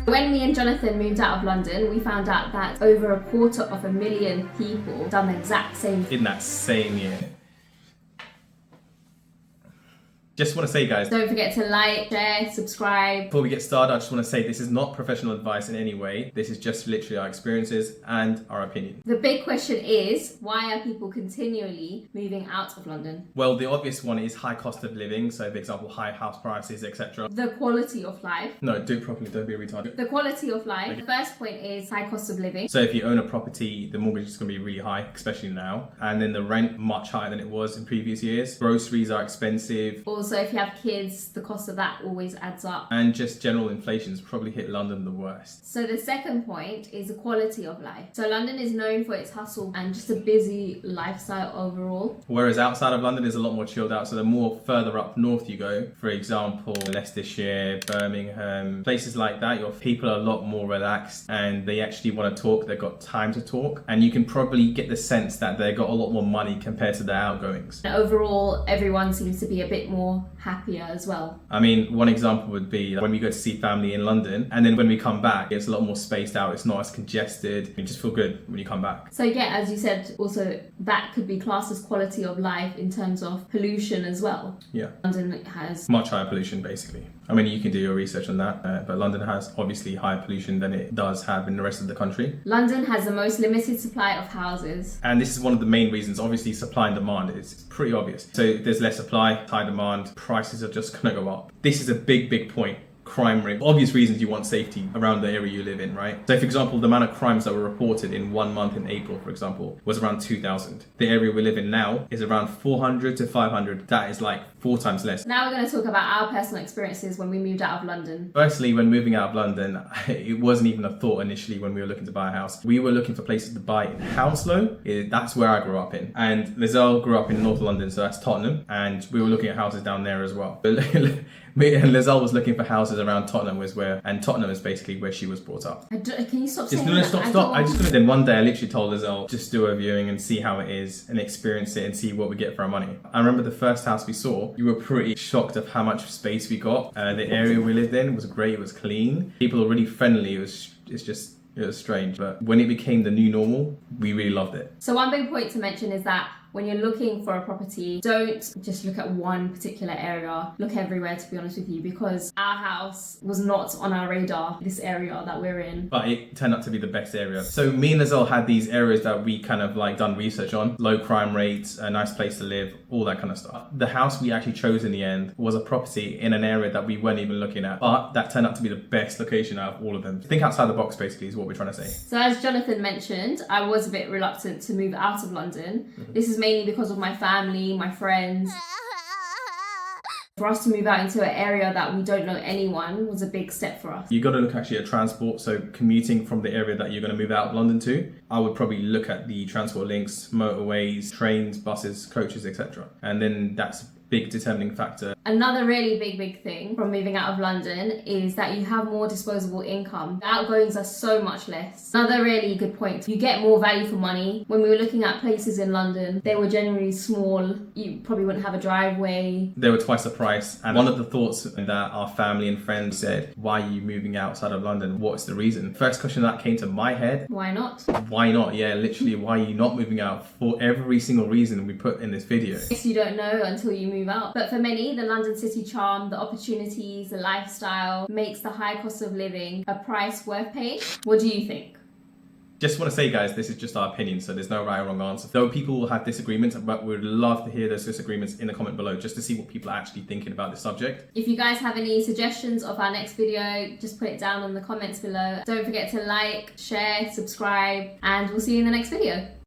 When me and Jonathan moved out of London, we found out that over 250,000 people done the exact same in that same year. Just want to say, guys, don't forget to like, share, subscribe. Before we get started, I just want to say this is not professional advice in any way. This is just literally our experiences and our opinion. The big question is, why are people continually moving out of London? Well, the obvious one is high cost of living. So, for example, high house prices, etc. The quality of life. No, do it properly. Don't be a retard. The quality of life. The first point is high cost of living. So if you own a property, the mortgage is going to be really high, especially now. And then the rent much higher than it was in previous years. Groceries are expensive. Also, if you have kids, the cost of that always adds up. And just general inflation's probably hit London the worst. So the second point is the quality of life. So London is known for its hustle and just a busy lifestyle overall. Whereas outside of London is a lot more chilled out. So the more further up north you go, for example, Leicestershire, Birmingham, places like that, your people are a lot more relaxed and they actually want to talk. They've got time to talk. And you can probably get the sense that they've got a lot more money compared to their outgoings. And overall, everyone seems to be a bit more happier as well. I mean, one example would be when we go to see family in London, and then when we come back, it's a lot more spaced out. It's not as congested. You just feel good when you come back. So yeah, as you said, also that could be classed as quality of life in terms of pollution as well. Yeah. London has much higher pollution, basically. I mean, you can do your research on that, but London has obviously higher pollution than it does have in the rest of the country. London has the most limited supply of houses. And this is one of the main reasons, obviously supply and demand. It's pretty obvious. So if there's less supply, high demand, prices are just going to go up. This is a big point. Crime rate. Obvious reasons you want safety around the area you live in, right? So for example, the amount of crimes that were reported in 1 month in April, for example, was around 2,000. The area we live in now is around 400 to 500. That is like 4 times less. Now we're going to talk about our personal experiences when we moved out of London. Firstly, when moving out of London, it wasn't even a thought initially when we were looking to buy a house. We were looking for places to buy in Hounslow. That's where I grew up in. And Lizelle grew up in North London, so that's Tottenham. And we were looking at houses down there as well. Me and Lizelle was looking for houses around Tottenham, and Tottenham is basically where she was brought up. Can you stop saying that? Stop. Then one day I literally told Lizelle, just do a viewing and see how it is and experience it and see what we get for our money. I remember the first house we saw, you were pretty shocked of how much space we got. The area we lived in was great, it was clean. People were really friendly, it was strange. But when it became the new normal, we really loved it. So one big point to mention is that when you're looking for a property, don't just look at one particular area. Look everywhere, to be honest with you, because our house was not on our radar, this area that we're in. But it turned out to be the best area. So me and Lizelle had these areas that we kind of like done research on. Low crime rates, a nice place to live, all that kind of stuff. The house we actually chose in the end was a property in an area that we weren't even looking at. But that turned out to be the best location out of all of them. Think outside the box, basically, is what we're trying to say. So as Jonathan mentioned, I was a bit reluctant to move out of London. This is mainly because of my family, my friends. For us to move out into an area that we don't know anyone was a big step for us. You got to look actually at transport. So commuting from the area that you're going to move out of London to, I would probably look at the transport links, motorways, trains, buses, coaches, etc. And then that's a big determining factor. Another really big thing from moving out of London is that you have more disposable income. The outgoings are so much less. Another really good point, you get more value for money. When we were looking at places in London, they were generally small. You probably wouldn't have a driveway. They were twice the price. And one of the thoughts that our family and friends said, why are you moving outside of London? What's the reason? First question that came to my head. Why not? Why not? Yeah, literally, why are you not moving out? For every single reason we put in this video. Yes, you don't know until you move out. But for many, the London city charm, the opportunities, the lifestyle makes the high cost of living a price worth paying. What do you think? Just want to say, guys, this is just our opinion, so there's no right or wrong answer. Though people will have disagreements, but we'd love to hear those disagreements in the comment below just to see what people are actually thinking about this subject. If you guys have any suggestions of our next video, just put it down in the comments below. Don't forget to like, share, subscribe, and we'll see you in the next video.